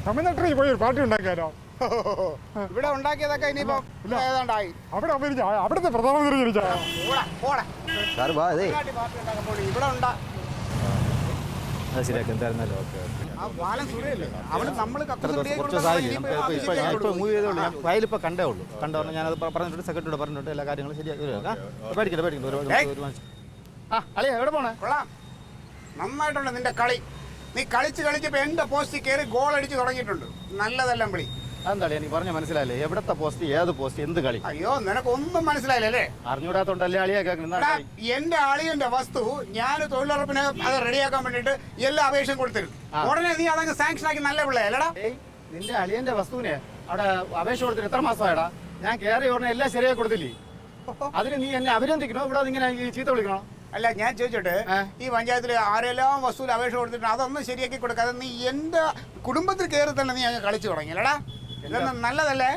തമിഴ്നാട്ടിൽ പോയി ഒരു പാർട്ടി ഉണ്ടാക്കിയാലോ? ഇവിടെ ഉണ്ടാക്കിയതൊക്കെ ഇനിയിപ്പോ ഏതാണ്ടായി. അവിടുത്തെ പ്രധാനമന്ത്രി ചോദിച്ചാ ഇവിടെ ഉണ്ടാ ശരിയാക്കി എന്തായിരുന്നല്ലോ. ഓക്കെ മൂവ് ചെയ്തോളൂ. ഞാൻ ഫയലിപ്പോൾ കണ്ടേ ഉള്ളൂ. കണ്ടോളൂ. ഞാനത് പറഞ്ഞിട്ടുണ്ട്, സെക്രട്ടറിയോട് പറഞ്ഞിട്ടുണ്ട്, എല്ലാ കാര്യങ്ങളും ശരിയാക്കി. പേടിക്കണ്ട. അളിയാ എവിടെ പോണേ? കൊള്ളാം, നന്നായിട്ടുണ്ട് നിന്റെ കളി. നീ കളിച്ചിപ്പോ എന്റെ പോസ്റ്റിൽ കയറി ഗോൾ അടിച്ച് തുടങ്ങിയിട്ടുണ്ട്. നല്ലതെല്ലാം വിളി. അതെന്താ എനിക്ക് പറഞ്ഞ മനസ്സിലായില്ലേ? എവിടത്തെ പോസ്റ്റ്, ഏത് പോസ്റ്റ്, എന്ത് കളി? അയ്യോ, നിനക്കൊന്നും മനസ്സിലായില്ലേ? അറിഞ്ഞൂടാത്തോണ്ടല്ലേ അളിയാ. എന്റെ അളിയന്റെ വസ്തു ഞാൻ തൊഴിലുറപ്പിനെ അത് റെഡിയാക്കാൻ വേണ്ടിട്ട് എല്ലാ അപേക്ഷയും കൊടുത്തിരുന്നു. ഉടനെ നീ അതങ്ങ് സാങ്ഷൻ ആക്കി. നല്ല പിള്ളേടാ. നിന്റെ അളിയന്റെ വസ്തുവിനെ അവിടെ അപേക്ഷ കൊടുത്തിട്ട് എത്ര മാസമായടാ? ഞാൻ കയറി ഉടനെ എല്ലാം ശരിയായി കൊടുത്തില്ലേ? അതിന് നീ എന്നെ അഭിനന്ദിക്കണോ ഇവിടെ ഇങ്ങനെ ചീത്ത വിളിക്കണോ? അല്ല, ഞാൻ ചോദിച്ചോട്ടെ, ഈ പഞ്ചായത്തിൽ ആരെല്ലാം വസ്തുവിൽ അപേക്ഷ കൊടുത്തിട്ട് അതൊന്നും ശരിയാക്കി കൊടുക്കാതെ നീ എന്റെ കുടുംബത്തിൽ കയറി തന്നെ നീ അങ്ങ് കളിച്ചു തുടങ്ങിയല്ലടാ. ഇതൊന്നും നല്ലതല്ലേ?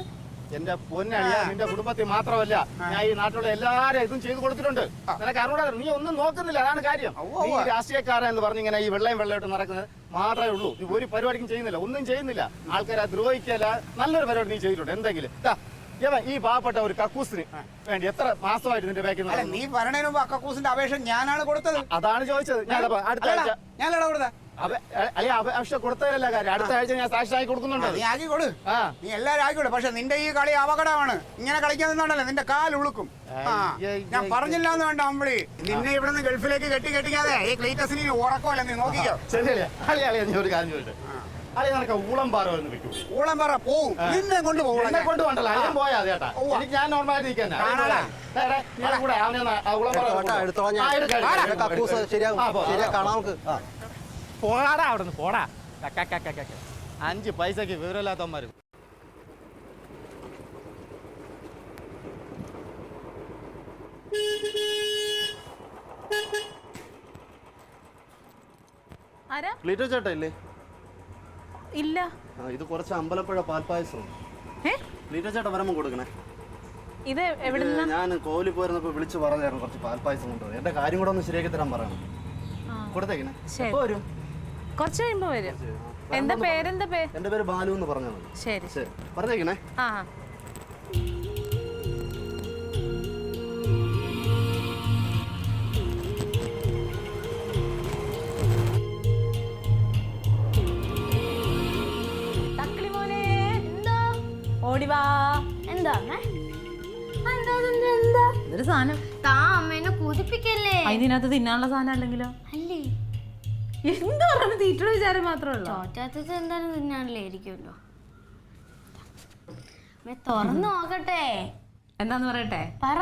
എന്റെ പൊന്നളിയാ, നിന്റെ കുടുംബത്തിൽ മാത്രമല്ല, ഞാൻ ഈ നാട്ടിലുള്ള എല്ലാരും ഇതും ചെയ്തു കൊടുത്തിട്ടുണ്ട്. നിനക്ക് അറിഞ്ഞൂടാ, നീ ഒന്നും നോക്കുന്നില്ല, അതാണ് കാര്യം. ഈ രാഷ്ട്രീയക്കാരൻ എന്ന് പറഞ്ഞിങ്ങനെ ഈ വെള്ളമായിട്ട് നടക്കുന്നത് മാത്രമേ ഉള്ളൂ. നീ ഒരു പരിപാടിക്കും ചെയ്യുന്നില്ല, ഒന്നും ചെയ്യുന്നില്ല. ആൾക്കാരെ ദ്രോഹിക്കല്ല, നല്ലൊരു പരിപാടി നീ ചെയ്തിട്ടുണ്ട്. എന്തെങ്കിലും ഈ പാവപ്പെട്ട ഒരു കക്കൂസിന് വേണ്ടി എത്ര മാസമായിട്ട് നിന്റെ ബാക്കിൽ നീ പറഞ്ഞതിന് മുമ്പ് കക്കൂസിന്റെ അപേക്ഷ ഞാനാണ് കൊടുത്തത്. അതാണ് ചോദിച്ചത്. അടുത്ത ആഴ്ച ഞാനല്ല കൊടുത്തത്. അപേക്ഷ കൊടുത്തതല്ല കാര്യം. അടുത്ത ആഴ്ച ഞാൻ സാക്ഷി കൊടുക്കുന്നുണ്ട്. നീ ആക്കിക്കൊടു, നീ എല്ലാരും ആക്കിക്കൊടു. പക്ഷെ നിന്റെ ഈ കളി അപകടമാണ്. ഇങ്ങനെ കളിക്കാന്നുണ്ടല്ലോ നിന്റെ കാൽ ഉളുക്കും. ഞാൻ പറഞ്ഞില്ല എന്ന് വേണ്ട അമ്പിളി. നിന്നെ ഇവിടെ നിന്ന് ഗൾഫിലേക്ക് കെട്ടിക്കാതെ ഈ ക്ലീറ്റസിന് ഉറക്കമല്ല, നീ നോക്കിക്കോ. ശരിയല്ലേ? നീ ഒരു കാര്യം ചോദിച്ചു, നിനക്ക് ഊളംപാറ ഊളംപാറ പോവും. നിന്നെ കൊണ്ടുപോകണം. എന്നെ കൊണ്ടുപോകണ്ടല്ലോ, അതിനും പോയാ ചേട്ടാ. എനിക്ക് ഞാൻ നോർമലായിട്ട് നിൽക്കാൻ പോടാ അവിടെ നിന്ന് പോടാ. 5 പൈസക്ക് വിവരമില്ലാത്തവന്മാര്. ക്ലീറ്റോ ചേട്ടാ ഇല്ലേ? ഇല്ല. ഇത് കുറച്ച് അമ്പലപ്പുഴ പാൽപ്പായസം. ക്ലീറ്റോ ചേട്ടാ വരുമ്പോ കൊടുക്കണേ. ഇത് ഞാൻ കോലി പോയിരുന്നപ്പോ വിളിച്ചു പറഞ്ഞായിരുന്നു കുറച്ച് പാൽപ്പായസം കൊണ്ടുവരും. എന്റെ കാര്യം കൂടെ ഒന്ന് ശരിയാക്കി തരാൻ പറയണം. കൊടുത്തേക്കണേ. വരും, കുറച്ച് കഴിയുമ്പോ വരും. എന്താ പേരെന്താ പേര്? എന്റെ പേര് ബാലു എന്ന് പറഞ്ഞാൽ മതി. ശരി ശരി, പറഞ്ഞേക്കണേ. ഓടിവാ. എന്താ ഇതൊരു സാധനം. കുതിപ്പിക്കല്ലേ? അതിനകത്ത് തിന്നാനുള്ള സാധനം അല്ലെങ്കിലോ? അല്ലേ, എന്താ പറയുന്നത്? തീറ്റയുടെ വിചാരം മാത്രമല്ല. ചോറ്റാത്തത് എന്തായാലും തിന്നാനല്ലേ ഇരിക്കുമല്ലോ. തുറന്നു നോക്കട്ടെ. എന്താന്ന് പറയട്ടെ? പറ.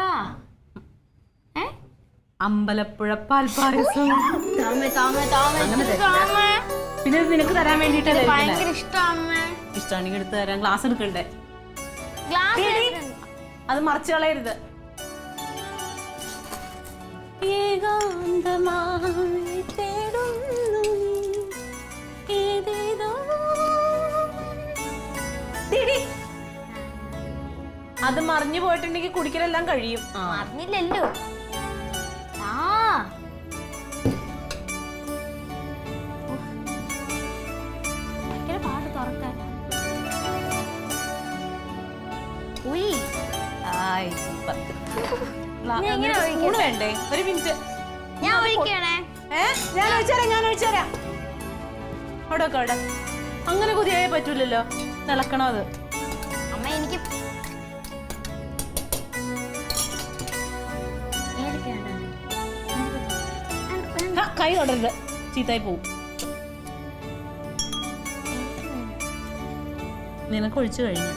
അമ്പലപ്പുഴ പാൽപ്പായസം. പിന്നെ നിനക്ക് തരാൻ വേണ്ടിട്ട് ഭയങ്കര ഇഷ്ടമാണ്. ഇഷ്ടമാണെങ്കിൽ എടുത്ത് തരാം. ഗ്ലാസ് എടുക്കണ്ടേ? അത് മറിച്ച് കളയരുത്. അത് മറിഞ്ഞു പോയിട്ടുണ്ടെങ്കിൽ കുടിക്കലെല്ലാം കഴിയും. മറിഞ്ഞില്ലല്ലോ. പാട്ട് തുറക്കാൻ വേണ്ടേ? ഒരു മിനിറ്റ്, ഞാൻ ഒഴിക്കണേ. ഞാൻ ഒഴിച്ചുതരാം. അവിടെ അവിടെ അങ്ങനെ കുതിയായേ പറ്റൂലല്ലോ, തിളക്കണോ അത്? അമ്മ എനിക്ക് കൈ തൊടരുത്, ചീത്തായി പോവും. നിനക്ക് ഒഴിച്ചു കഴിഞ്ഞു.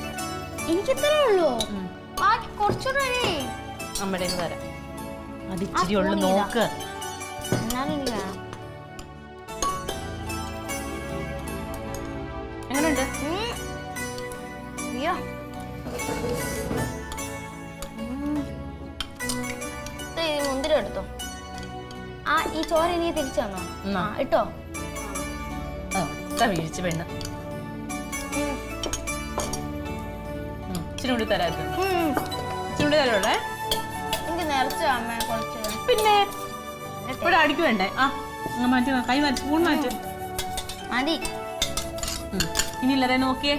എനിക്കിത്രേ ഉള്ളൂ. കുറച്ചുകൂടെ നമ്മുടെ തരാം. അത് ഇച്ചിരി ഉള്ളു, നോക്ക്. എങ്ങനെയുണ്ട്? മുന്തിരി എടുത്തോ. ഈ ചോര നീ തിരിച്ചു തന്നോ? ഇട്ടോ. വീഴ്ച പെണ്ണ്. ഇച്ചിരി തരാം. ഇച്ചിരി തരുള്ളേ. എനിക്ക് നിറച്ച അമ്മ കുറച്ച്. പിന്നെ ഇവിടെ അടിക്ക് വേണ്ടേ? മാറ്റി, കൈ മാറ്റി, സ്പൂൺ മാറ്റി. മതി. ഇനി ഇല്ലതേ നോക്കിയേ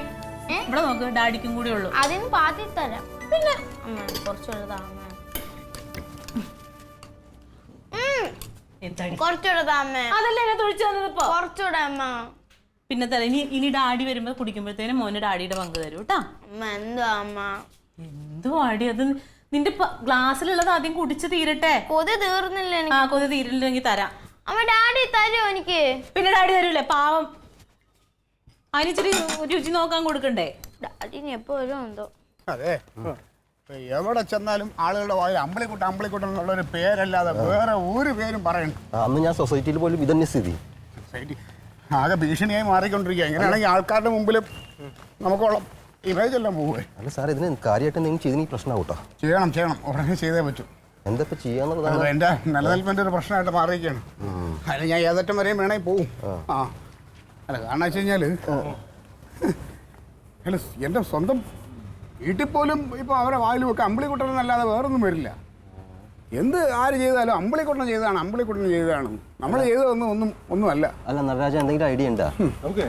ഇവിടെ നോക്ക്, ഡാഡിക്കും കൂടെ ഉള്ളൂ. അതിന് പാത്തി തരാം. പിന്നെ അമ്മ കുറച്ചുകൂടെ താ അമ്മ. കുറച്ചുകൂടെ താ അമ്മ. അതല്ലേ എന്നെ തൊഴിച്ചു തന്നത് ഇപ്പൊ. കുറച്ചുകൂടെ അമ്മ. പിന്നെ തരാം. ഇനി ഡാഡി വരുമ്പോ കുടിക്കുമ്പോഴത്തേനും മോന് ഡാഡിയുടെ പങ്ക് തരൂ കേട്ടാ. അമ്മ എന്താ അമ്മ? എന്തോ ആടി അത്, നിന്റെ ഗ്ലാസ്സിലുള്ളത് ആദ്യം കുടിച്ച് തീരട്ടെ. കൊതി തീർന്നില്ല എനിക്ക്. കൊതി തീരില്ലെങ്കിൽ തരാം. അമ്മ ഡാഡി തരുമോ എനിക്ക്? പിന്നെ ഡാഡി തരൂലേ, പാവം. അതിനിച്ചിരി രുചി നോക്കാൻ കൊടുക്കണ്ടേ? ഡാഡിന് എപ്പോ വരും എന്തോ. അതെ, എവിടെ ചെന്നാലും ആളുകളുടെ വായിൽ അമ്പളിക്കുട്ടൻ എന്നുള്ളൊരു പേരല്ലാതെ വേറെ ഒരു പേരും പറയണ്ട. അന്ന് ഞാൻ സൊസൈറ്റിയിൽ പോലും ഇതന്നെ സ്ഥിതി. സൊസൈറ്റി ആകെ ഭീഷണിയായി മാറിക്കൊണ്ടിരിക്കുക. എങ്ങനെയാണെങ്കിൽ ആൾക്കാരുടെ മുമ്പിൽ നമുക്കുള്ള ഇമേജ് എല്ലാം പോവേ. അല്ല സാർ, ഇതിന് കാര്യമായിട്ട് എന്തെങ്കിലും ചെയ്തിന് പ്രശ്നമാവട്ടോ? ചെയ്യണം, ഉടനെ ചെയ്തേ പറ്റൂ. എന്താ ഇപ്പൊ ചെയ്യാന്നുള്ളതാണ്. എൻ്റെ നിലനിൽപ്പിൻ്റെ ഒരു പ്രശ്നമായിട്ട് മാറിയിരിക്കുകയാണ്. അതിന് ഞാൻ ഏതറ്റം വരെയും വേണമെങ്കിൽ പോവും. അല്ല, കാരണം വെച്ച് കഴിഞ്ഞാൽ അല്ല, എൻ്റെ സ്വന്തം വീട്ടിൽ പോലും ഇപ്പോൾ അവരെ വായിലും ഒക്കെ അമ്പിളിക്കുട്ടനല്ലാതെ വേറൊന്നും വരില്ല. എന്ത് ആര് ചെയ്താലും അമ്പിളിക്കുട്ടൻ ചെയ്തതാണ്. നമ്മൾ ചെയ്തതൊന്നും ഒന്നുമല്ല. അല്ല നടരാജ, എന്തെങ്കിലും ഐഡിയ ഉണ്ടാ? നമുക്ക്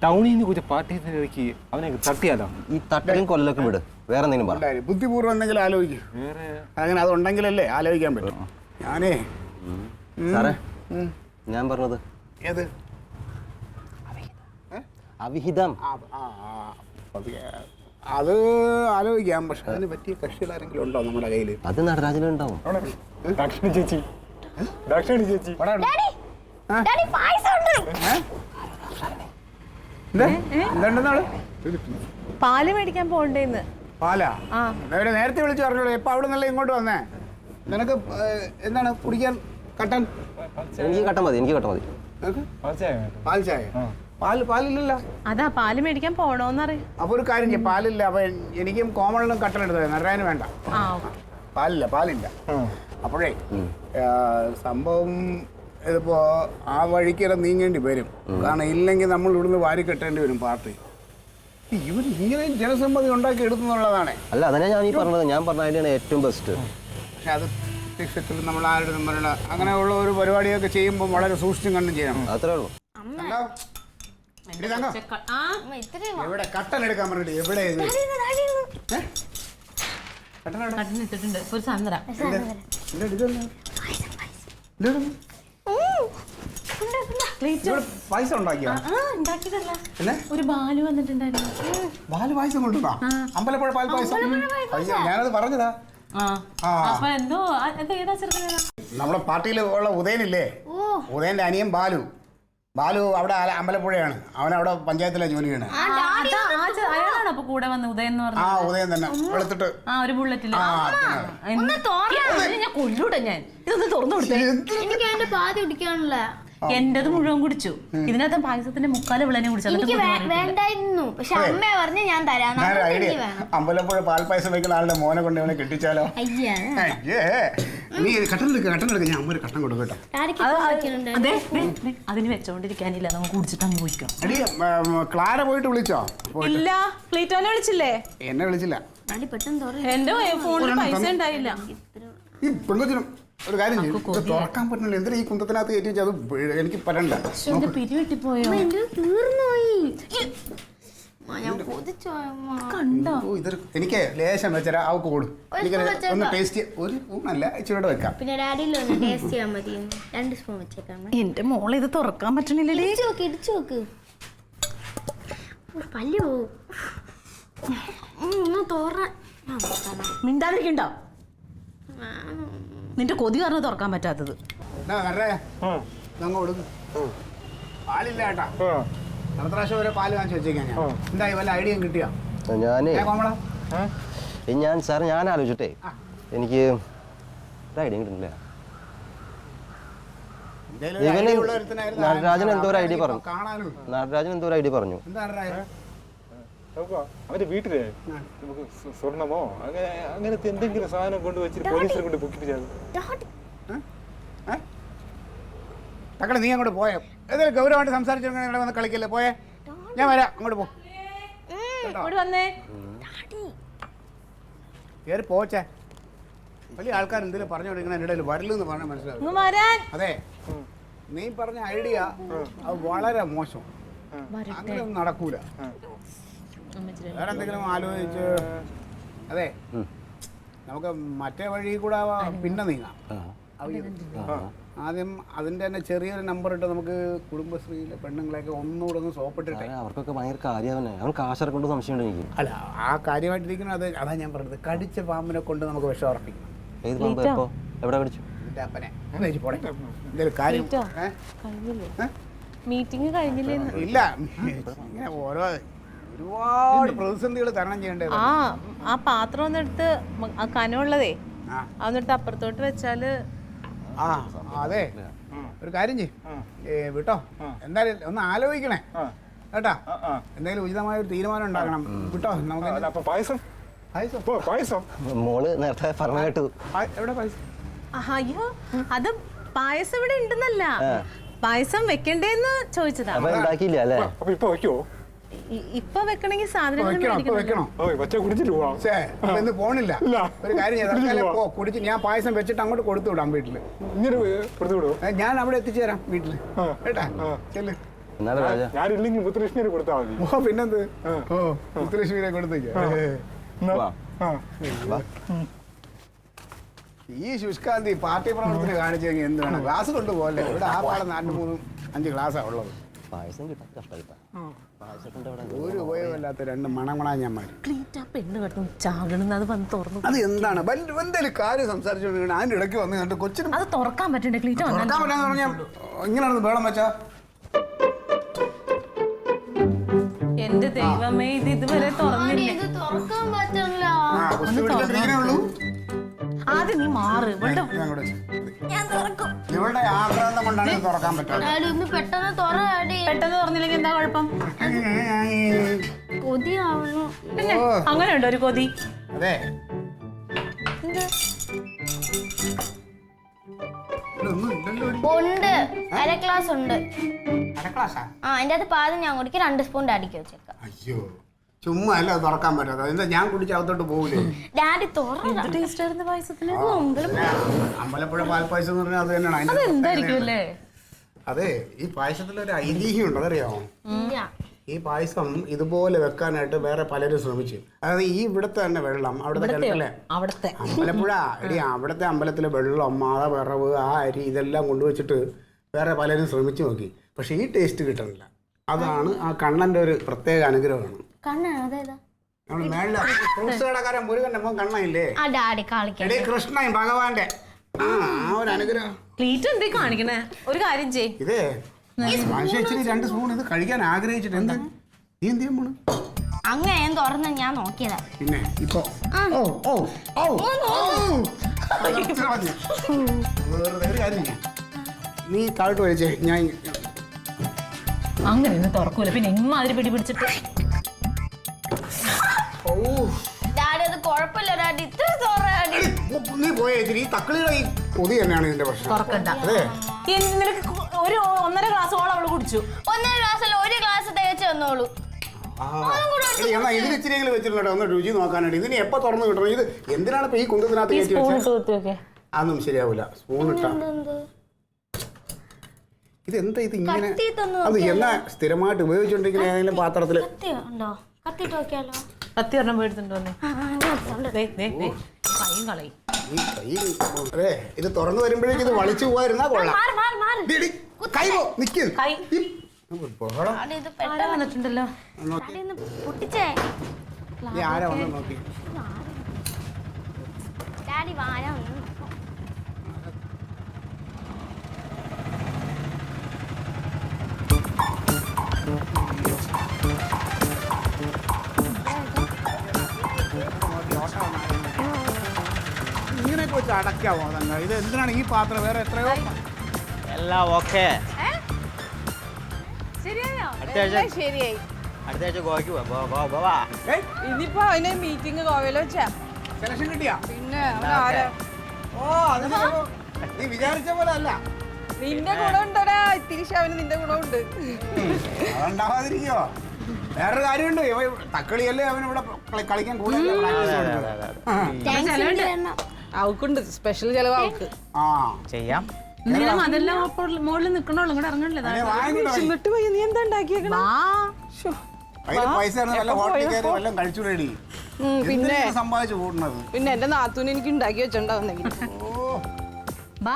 ടൗണിൽ നിന്ന് കുറച്ച് പാർട്ടി ഇറക്കി അവനെ തട്ടിയാലോ? ഈ തട്ടലും കൊല്ലൊക്കെ വിട്, വേറെ എന്തെങ്കിലും പറ. ബുദ്ധിപൂർവ്വം എന്തെങ്കിലും ആലോചിക്കും. അങ്ങനെ അതുണ്ടെങ്കിലല്ലേ ആലോചിക്കാൻ പറ്റും. ഞാനേ സാറേ, ഞാൻ പറഞ്ഞത് ഏത് അവിഹിതം. അത് ആലോചിക്കാം. പക്ഷെ അതിന് പറ്റിയ കക്ഷികൾ ആരെങ്കിലും ഉണ്ടോ നമ്മുടെ കയ്യിൽ? അത് നടരാജനുണ്ടാവും. ചേച്ചി ഡാഡി പായസം ഉണ്ട്. എന്തുണ്ടെന്നാള് പാല് മേടിക്കാൻ പോണ്ടേന്ന്. പാലാ? നേരത്തെ വിളിച്ചു പറഞ്ഞോളൂ. എപ്പോൾ അവിടെ നിന്നല്ലേ ഇങ്ങോട്ട് വന്നേ? നിനക്ക് എന്താണ് കുടിക്കാൻ? കട്ടൻ? എനിക്ക് കട്ടൻ മതി. പാൽ ചായ? പാലില്ലല്ലോ. അതാ പാല് മേടിക്കാൻ പോണോന്നറിയാം. അപ്പോൾ ഒരു കാര്യം ചെയ്യും, പാലില്ല. അപ്പൊ എനിക്കും കോമളിനും കട്ടൻ എടുത്തത്, നടരാജന് വേണ്ട. പാലില്ല. അപ്പോഴേ സംഭവം ഇതിപ്പോ ആ വഴിക്ക് നീങ്ങേണ്ടി വരും. കാരണം ഇല്ലെങ്കിൽ നമ്മൾ ഇവിടുന്ന് വാരി കെട്ടേണ്ടി വരും പാർട്ടി. ഇവർ ഇങ്ങനെ ജനസമ്മതി ഉണ്ടാക്കി എടുത്തുന്നുള്ളതാണ്. അല്ല, അതന്നെ ഞാൻ ഈ പറഞ്ഞത്. ഞാൻ പറഞ്ഞ ഐഡിയാണ് ഏറ്റവും ബെസ്റ്റ്. പക്ഷെ അത് പ്രത്യക്ഷത്തിൽ നമ്മൾ ആരുടെ തമ്മിലുള്ള അങ്ങനെയുള്ള ഒരു പരിപാടിയൊക്കെ ചെയ്യുമ്പോൾ വളരെ സൂക്ഷിച്ചും കണ്ടും ചെയ്യണം. അത്രേ ഉള്ളൂ. എവിടെ കട്ടൻ എടുക്കാൻ പറഞ്ഞിട്ട്? എവിടെ ഇത്? കട്ടിനിട്ടിട്ടുണ്ട് ഒരു സാധനം. പായസം ഉണ്ടാക്കിയോ? ഒരു ബാലു വന്നിട്ടുണ്ടായിരുന്നു. പാല് പായസം കൊണ്ടുവന്നാ? അമ്പലപ്പുഴ പാൽ പായസം? ഞാനത് പറഞ്ഞതാ. അപ്പൊ എന്തോ ഏതാ ചെറുക്കനാ? നമ്മുടെ പാർട്ടിയിൽ ഉള്ള ഉദയനില്ലേ, ഉദയന്റെ അനിയൻ ബാലു അവിടെ അമ്പലപ്പുഴയാണ്. അവനവിടെ പഞ്ചായത്തിലെ ജോലിയാണ്. അയാളാണ് അപ്പൊ കൂടെ വന്ന് ഉദയൻ എന്ന് പറഞ്ഞു. ഉദയൻ തന്നെ. വെളുത്തിട്ട് ഒരു ബുള്ളറ്റില്. ഞാൻ കൊല്ലൂടെ. ഞാൻ ഇതൊന്ന് തുറന്നു കൊടുത്തേ. എനിക്ക് അതിന്റെ പാതി കുടിക്കാനുള്ള. എന്റേത് മുഴുവൻ കുടിച്ചു. ഇതിനകത്ത് പായസത്തിന്റെ മുക്കാല് വിളനെ കുടിച്ചു. എനിക്ക് വേണ്ടായിരുന്നു, പക്ഷെ അമ്മ പറഞ്ഞ് ഞാൻ തരാം. അമ്പലപ്പുഴ പാൽ പായസം വെക്കുന്ന ആളുടെ മോനെ കൊണ്ട് അവനെ കെട്ടിച്ചാലോ? നീ കട്ടൻ എടുക്ക. ഞാൻ അമ്മ ഒരു കട്ടൻ കൊടുക്കട്ടോ. അതിന് വെച്ചോണ്ടിരിക്കാനില്ല, നമുക്ക് കുടിച്ചിട്ട് അങ്ങ് പോയിക്കാം. ക്ലാര പോയിട്ട് വിളിച്ചോ? ഇല്ല, ക്ലീറ്റോനെ വിളിച്ചില്ലേ? എന്നെ വിളിച്ചില്ല. എന്റെ ഫോണിൽ പൈസ ഉണ്ടായില്ല. ഈ പെങ്കൊച്ചിനും ഒരു കാര്യം ചെയ്യും, തുറക്കാൻ പറ്റില്ല. എന്തിനാ ഈ കുന്തത്തിനകത്ത് കയറ്റി വെച്ചാൽ? അത് എനിക്ക് പറ്റണ്ട. പിരിവെട്ടിപ്പോയോ? കണ്ടോ? എനിക്ക് ലേശം വെച്ചാൽ അവക്ക് കൊടു. എനിക്ക് ഒന്ന് ടേസ്റ്റ് ഒരു ഊണല്ല, ഇച്ചിരി വെക്കാം. പിന്നെ ഡാഡിയിൽ ഒന്ന് ടേസ്റ്റ് ചെയ്യാൻ മതി. 2 സ്പൂൺ വെച്ചേക്കാം. എന്റെ മോളെ ഇത് തുറക്കാൻ പറ്റണില്ലേ? ഇടിച്ചു നോക്ക്. പല്ലോ മിണ്ടാതിരിക്കണ്ടോ? നിന്റെ കൊതി കാരണം തുറക്കാൻ പറ്റാത്തത്. പാലില്ല കേട്ടാ. അടുത്ത പ്രാവശ്യം വരെ പാല് കാണിച്ചു വെച്ചേക്കാൻ. എന്തായി, വല്ല ഐഡിയ കിട്ടിയോ? ഞാൻ ആലോചിച്ചിട്ടേ എനിക്ക് ഒരു ഐഡിയ കിട്ടുന്നില്ല. നടരാജൻ എന്തോ ഒരു ഐഡിയ പറഞ്ഞു. അവന്റെ വീട്ടിലെ നമുക്ക് സ്വർണമോ അങ്ങനത്തെ എന്തെങ്കിലും സാധനം കൊണ്ട് വെച്ചിട്ട് പോലീസിനെ കൊണ്ട് ബുക്കിപ്പിച്ചാൽ തക്കടെ. നീ അങ്ങോട്ട് പോയോ? ഏതായാലും ഗൗരവമായിട്ട് സംസാരിച്ചിട്ട് വന്ന് കളിക്കല്ലേ. പോയേ, ഞാൻ വരാം. അങ്ങോട്ട് പോ. കയറി പോച്ചേ. വലിയ ആൾക്കാർ എന്തെങ്കിലും പറഞ്ഞോണ്ടിരിക്കണ എൻ്റെ ഇടയിൽ വരില്ലെന്ന് പറഞ്ഞാൽ മനസ്സിലാവും. അതെ, നീ പറഞ്ഞ ഐഡിയ അത് വളരെ മോശം. അങ്ങനെയൊന്നും നടക്കൂല. വേറെ എന്തെങ്കിലും ആലോചിച്ച് അതെ നമുക്ക് മറ്റേ വഴി കൂടെ പിന്നെ നീങ്ങാം. ആദ്യം അതിന്റെ തന്നെ ചെറിയൊരു നമ്പർ ഇട്ട് നമുക്ക് കുടുംബശ്രീയിലെ പെണ്ണുങ്ങളെയൊക്കെ ഒന്നുകൂടെ ഒന്ന് സോപ്പിട്ടിട്ടെ. അവർക്കൊക്കെ ഭയങ്കര കാര്യമാണ്. അവൻ കാശിറക്കൊണ്ട് സംശയമുണ്ട് എനിക്ക്. അല്ല ആ കാര്യമായിട്ടിരിക്കുന്നത് അതാ ഞാൻ പറഞ്ഞത്. കടിച്ച പാമ്പിനെ കൊണ്ട് നമുക്ക് വിഷം ഉറപ്പിക്കണം. ഏത് പാമ്പ്? എപ്പോ എവിടെ കടിച്ചു? ഇതിന്റെ അപ്പനെ പോടെ എന്തെങ്കിലും കാര്യം മീറ്റിംഗ് കഴിഞ്ഞില്ലേ? ഇല്ല, ഇങ്ങനെ ഒരുപാട് പ്രതിസന്ധികൾ തരണം ചെയ്യേണ്ടത്. ആ പാത്രം ഒന്നെടുത്ത് ആ കനമുള്ളതേ അതൊന്നെടുത്ത് അപ്പുറത്തോട്ട് വെച്ചാല്. ആ അതെ, ഒരു കാര്യം ചെയ്യും വിട്ടോ. എന്തായാലും ഒന്ന് ആലോചിക്കണേ കേട്ടാ. എന്തെങ്കിലും ഉചിതമായ ഒരു തീരുമാനം ഉണ്ടാക്കണം വിട്ടോ. നമുക്ക് പായസം മോള് നേരത്തെ പറഞ്ഞു കേട്ടു. എവിടെ പായസം? അയ്യോ, അത് പായസം ഇവിടെ ഉണ്ടെന്നല്ല, പായസം വെക്കണ്ടേന്ന് ചോദിച്ചതാ. അപ്പൊ ഉണ്ടാക്കിയില്ല അല്ലേ? അപ്പൊ ഇപ്പൊ വെക്കോ? ഇപ്പൊ വെക്കണമെങ്കിൽ സാധനങ്ങൾ വെക്കണോ? ഇന്ന് പോണില്ല. ഒരു കാര്യം ചെയ്താൽ കുടിച്ച് ഞാൻ പായസം വെച്ചിട്ട് അങ്ങോട്ട് കൊടുത്തു വിടാം വീട്ടില്. ഞാൻ അവിടെ എത്തിച്ചു തരാം വീട്ടില് കേട്ടാ. ചെല്ല്. ഞാനില്ലെങ്കിൽ മുത്തുലക്ഷ്മിയെ കൊടുത്താൽ മതി. ഓ പിന്നെന്ത്, മുത്തുലക്ഷ്മിയെ കൊടുത്തേക്ക്. ഈ ശുഷ്കാന്തി പാർട്ടി പ്രവർത്തനം കാണിച്ചെങ്കിൽ എന്ത് വേണം? ഗ്ലാസ് കൊണ്ടുപോകല്ലേ? ഇവിടെ ആ പാടെ 4-5 ഗ്ലാസ്സാണ് ഉള്ളത്. പായസം കിട്ടാൻ കഷ്ടപ്പെട്ടാ. ഒരു ഉപയോഗമില്ലാത്ത 2 മണമണാഞ്ഞന്മാർ. പെണ്ണ് കെട്ടും ചാകണെന്ന് അത് വന്ന് തുറന്നു. അത് എന്താണ് എന്തെങ്കിലും കാര്യം സംസാരിച്ചോണ്ടിരിക്കണം. അതിന്റെ ഇടയ്ക്ക് വന്ന് കണ്ട് കൊച്ചിന് അത് തുറക്കാൻ പറ്റണ്ടേ? ക്ലീറ്റ തുറക്കാൻ പറ്റാന്ന് പറഞ്ഞാൽ ഇങ്ങനെയാണെന്ന് വേളം വെച്ചാ. എന്റെ ദൈവമേ, ഇത് ഇതുവരെ തുറന്നില്ലേ? ഇത് തുറക്കാൻ പറ്റില്ല. ആദ്യം നീ മാറ്. ഇവളുടെ ആഗ്രഹം കൊണ്ടാണ് ഇത് തുറക്കാൻ പറ്റാത്തത്. ഒന്ന് പെട്ടെന്ന് തുറടി. പെട്ടെന്ന് തുറന്നില്ലെങ്കിൽ എന്താ കുഴപ്പം? കൊതിയാവുന്നു. പിന്നെ അങ്ങനെ ഉണ്ടോ ഒരു കൊതി? അതെ, ഉണ്ട്, 1/2 ഗ്ലാസ് ഉണ്ട്. ക്ലാസ്സാ? അതിന്റെ അകത്ത് പാതി ഞാൻ കുടിക്കും. 2 സ്പൂൺ അടിക്കി വെച്ചേക്കാം. അയ്യോ, ചുമ്മാ അല്ല തുറക്കാൻ പറ്റാത്ത. എന്താ ഞാൻ കുടിച്ച് അകത്തോട്ട് പോകൂലേ? ഡാഡി തുറന്നു. ടേസ്റ്റ് ആയിരുന്നു പായസത്തിന്. അമ്പലപ്പുഴ പാൽപ്പായസം എന്ന് പറഞ്ഞാൽ അത് തന്നെയാണ്. എന്തായിരിക്കും അല്ലേ? അതെ, ഈ പായസത്തിലൊരു ഐതിഹ്യം ഉണ്ട്, അതറിയാമോ? ഇല്ല. ഈ പായസം ഇതുപോലെ വെക്കാനായിട്ട് വേറെ പലരും ശ്രമിച്ചു. അതായത് ഈ ഇവിടുത്തെ തന്നെ വെള്ളം അവിടുത്തെ കിണറ്റിലെ അമ്പലപ്പുഴ അവിടുത്തെ അമ്പലത്തിലെ വെള്ളം, ആ വിറവ്, ആ അരി ഇതെല്ലാം കൊണ്ടുവച്ചിട്ട് വേറെ പലരും ശ്രമിച്ചു നോക്കി. പക്ഷെ ഈ ടേസ്റ്റ് കിട്ടണില്ല. അതാണ് ആ കണ്ണന്റെ ഒരു പ്രത്യേക അനുഗ്രഹമാണ്. നമ്മൾ മേളിലെ ഫ്രൂട്ട്സ് കടക്കാരൻ മുരുകന്റെ മോൻ കണ്ണയില്ലേ? കൃഷ്ണൻ ഭഗവാന്റെ ആ ഒരു അനുഗ്രഹം. എന്തേ കാണിക്കണേ? ഒരു കാര്യം ചെയ്യ്. ഇതേ മനുഷ്യ ഇച്ചിരി 2 സ്പൂൺ ഇത് കഴിക്കാൻ ആഗ്രഹിച്ചിട്ട് എന്താ നീ എന്ത് ചെയ്യാൻ പോണ്? അങ്ങനെ തുറന്ന് ഞാൻ നോക്കിയതാ. പിന്നെ ഇപ്പൊ ഒരു കാര്യം നീ താഴോട്ട് വലിച്ചേ. ഞാൻ അങ്ങനെ ഒന്നും തുറക്കൂല. പിന്നെ ഇമ്മാതിരി പിടിപിടിച്ചിട്ട് ഡാഡി അത് കുഴപ്പമില്ല. ഡാഡി ഇത്ര തുറടി. നീ പോയേ. ഈ തക്കളിയുടെ ഈ പൊതി തന്നെയാണ് ഇതിന്റെ പ്രശ്നം. തുറക്കണ്ട. അതെ, നിനക്ക് ഒരു 1.5 ഗ്ലാസോളം അവള് കുടിച്ചു. 1.5 ഗ്ലാസ്സല്ല, 1 ഗ്ലാസ് തേച്ച് തന്നോളൂ. എന്നാ ഇതിന് ഇച്ചിരിയെങ്കിലും വെച്ചിട്ടുണ്ടോ ഒന്ന് രുചി നോക്കാനായിട്ട്? ഇതിന് എപ്പോ തുറന്നു കിട്ടണം? ഇത് എന്തിനാണ് ഇപ്പൊ ഈ കുന്തത്തിനകത്ത് കയറ്റി വെച്ചത്? അതൊന്നും ശരിയാവൂല. സ്പൂൺ ഇട്ടാ ഇതെന്താ ഇത് ഇങ്ങനെ? അത് എന്നാ സ്ഥിരമായിട്ട് ഉപയോഗിച്ചോണ്ടിരിക്കുന്ന ഏതെങ്കിലും പാത്രത്തില് കത്തിട്ട് നോക്കിയാലോ? കത്തി ഒരെണ്ണം പോയിട്ടുണ്ടോന്നേ. കൈയും കളയും. അതെ, ഇത് തുറന്നു വരുമ്പോഴേക്കും ഇത് വളിച്ചു പോവായിരുന്നാ കൊള്ളാം. വന്നിട്ടുണ്ടല്ലോ. പൊട്ടിച്ചേ. ആരാ വന്ന് നോക്കി? ഡാഡി വാര ഇങ്ങനെയൊക്കെ വെച്ച് അടയ്ക്കാവോ? തന്നെ ഇത് എന്തിനാണ് ഈ പാത്രം? വേറെ എത്രയോ എല്ലാം ഓക്കെ. ശരിയായി. അടുത്ത ആഴ്ച ഗോവയ്ക്ക് പോവാ. ഇനിയിപ്പോ അവന് മീറ്റിംഗ് ഗോവയില് വെച്ചാ സെലക്ഷൻ കിട്ടിയാ? പിന്നെ അവനാരാ? ഓ അത് നീ വിചാരിച്ച പോലെ അല്ല. നിന്റെ ഗുണം ഉണ്ടോടാ? ഇത്തിരി അവന് നിന്റെ ഗുണമുണ്ട്. അതുണ്ടാവാതിരിക്കോ? വേറൊരു കാര്യമുണ്ട്. തക്കളിയല്ലേ അവൻ ഇവിടെ കളിക്കാൻ കൂടുതൽ അവക്കുണ്ട് സ്പെഷ്യൽ ചെലവ് അവക്ക് ചെയ്യാം. നേരം അതെല്ലാം മുകളിൽ നിക്കണുള്ളൂ ഇങ്ങോട്ട് ഇറങ്ങണില്ലേ എന്നിട്ട് പോയി നീ എന്താ ഉണ്ടാക്കിയേക്കണ പൈസ വല്ല ഹോട്ടലിൽ കയറി വല്ലതും കഴിച്ചുകൂടി പിന്നെ സമ്പാദിച്ചു കൂടുന്നത്. പിന്നെ എന്റെ നാത്തൂന് എനിക്ക് ഉണ്ടാക്കി വെച്ചിട്ടുണ്ടാവുന്നെങ്കിൽ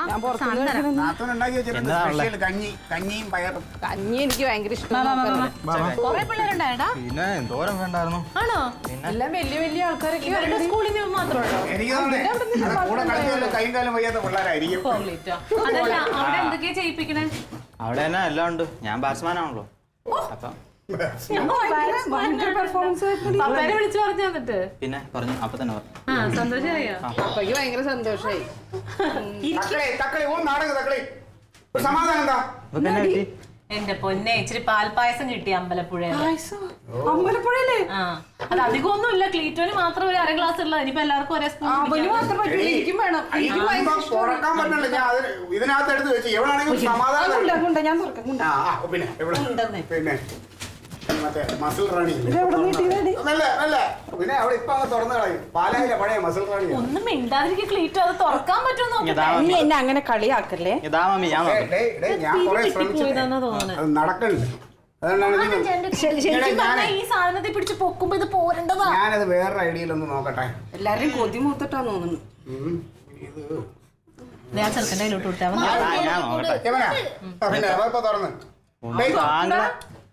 ഞാൻ പുറത്തുനിന്ന് കഴിക്കണം. നാത്തൂൻ ഉണ്ടാക്കി വെച്ചിട്ടുണ്ട് സ്പെഷ്യൽ കഞ്ഞിയും പയറും. കഞ്ഞി എനിക്ക് ഭയങ്കര ഇഷ്ടമാണ്. കൊറേ പിള്ളേരുണ്ടായടാ പിന്നെ എന്തോരം വേണ്ടായിരുന്നു. ആണോ എല്ലാം വലിയ വലിയ ആൾക്കാരൊക്കെ ഇവരുടെ സ്കൂളിൽ നിന്ന് മാത്രമല്ലോ എനിക്ക് തോന്നുന്നത് കൂടെ കളിച്ചല്ലോ കൈയും കാലം വയ്യാത്ത പിള്ളേരായിരിക്കും. അതല്ല അവിടെ എന്തൊക്കെയാ ചെയ്യിപ്പിക്കണേ അവിടെ തന്നെ എല്ലാം ഉണ്ട്. ഞാൻ ബാറ്റ്സ്മാനാണല്ലോ. അപ്പം ഭയങ്കര പെർഫോമൻസ് പപ്പേനെ വിളിച്ചു പറഞ്ഞു തന്നിട്ട് പിന്നെ പറഞ്ഞു അപ്പൊ തന്നെ പറഞ്ഞു. സന്തോഷമായോ അപ്പക്ക് ഭയങ്കര സന്തോഷായി. തക്കളി നാടക തക്കളി ഒരു സമാധാനം എന്താ? ഇപ്പൊ എന്നെ പറ്റി? എന്റെ പൊന്നെ ഇച്ചിരി പാൽപ്പായസം കിട്ടി അമ്പലപ്പുഴയിൽ അമ്പലപ്പുഴയല്ലേ? ആ അത് അധികമൊന്നും ഇല്ല. ക്ലീറ്റോന് മാത്രം ഒരു അര ഗ്ലാസ് ഉള്ള ഇനിയിപ്പോ എല്ലാവർക്കും ഒരേ സ്പൂൺ അവന് മാത്രം പറ്റില്ല, എനിക്കും വേണം. എനിക്ക് ഭയങ്കര തുറക്കാൻ പറ്റില്ല. ഞാൻ ഇതിനകത്ത് എടുത്ത് വെച്ച് എവിടാണെങ്കിൽ സമാധാനം. ഇഷ്ടമുണ്ട്. ഞാൻ തുറക്കാം. പിന്നെ എവിടെ പിന്നെ മറ്റേ മസിൽ റാണി എവിടെ നീട്ടിയതടി? നല്ല പിന്നെ അവിടെ ഇപ്പൊ അങ്ങ് തുറന്നു കളയും. പാലായിലെ പഴയ മസിൽ റാണി. ഒന്നും മിണ്ടാതിരിക്കും ക്ലീറ്റോ. അത് തുറക്കാൻ പറ്റുമോ നോക്കട്ടെ. നീ എന്നെ അങ്ങനെ കളിയാക്കല്ലേ? ഇതാ മമ്മി ഞാൻ നോക്കാം. ഞാൻ കുറെ പോയതാന്നാ തോന്നുന്നത്. അത് നടക്കണില്ല. അതുകൊണ്ടാണ് ശരിക്കും പറഞ്ഞാൽ ഈ സാധനത്തെ പിടിച്ച് പൊക്കുമ്പോ ഇത് പോരണ്ടതാ. ഞാനത് വേറൊരു ഐഡിയയിലൊന്ന് നോക്കട്ടെ. എല്ലാരും കൊതി മൂത്തിട്ടാ തോന്നുന്നു. ഞാൻ ചെറുക്കൻ്റെ കയ്യിലോട്ട് വിട്ടാ ഞാൻ നോക്കട്ടെ. എവനാ? പിന്നെ ഇപ്പൊ തുറന്ന്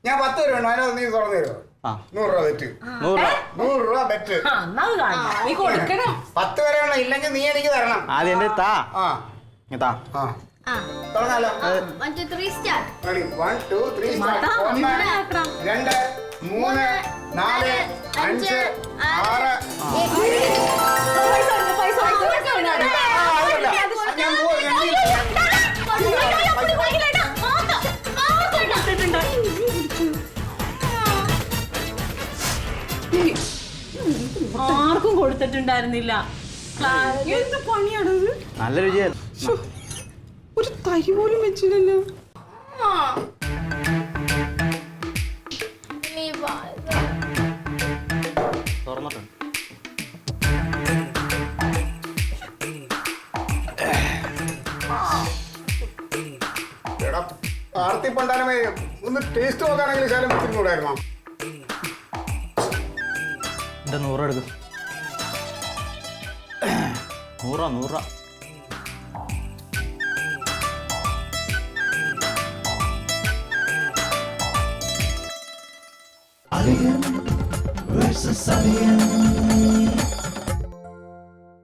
ഞാൻ 10 രൂപ ഉണ്ട്. അതിനകത്ത് നീ തുറന്നു തരുമോ? 100 രൂപ ബെറ്റ്. 100 രൂപ ബെറ്റ്. നീ കൊടുക്കണം. 10 വരെ ഉള്ള ഇല്ലെങ്കിൽ നീ എനിക്ക് തരണം. ആദ്യം എന്റെ താ ആ താ ആ തുടങ്ങാലോ. 1 2 3 സ്റ്റാർട്ട്. 1 2 3 1 2 3 4 5 ആർക്കും കൊടുത്തിട്ടുണ്ടായിരുന്നില്ല. എന്ത് പണിയാണത്? നല്ല രുചിയായിരുന്നു. ഒരു തരി പോലും വെച്ചില്ലല്ലോ. തുറന്നിട്ടുണ്ട്. എടാ ആർത്തി പണ്ടാനമേ ഒന്ന് ടേസ്റ്റ് നോക്കാണെങ്കിൽ ശാലം വെച്ചിട്ടുണ്ടായിരുന്നോ? എന്റെ 100 എടുക്കും. 100 രൂപ. Versus Alien.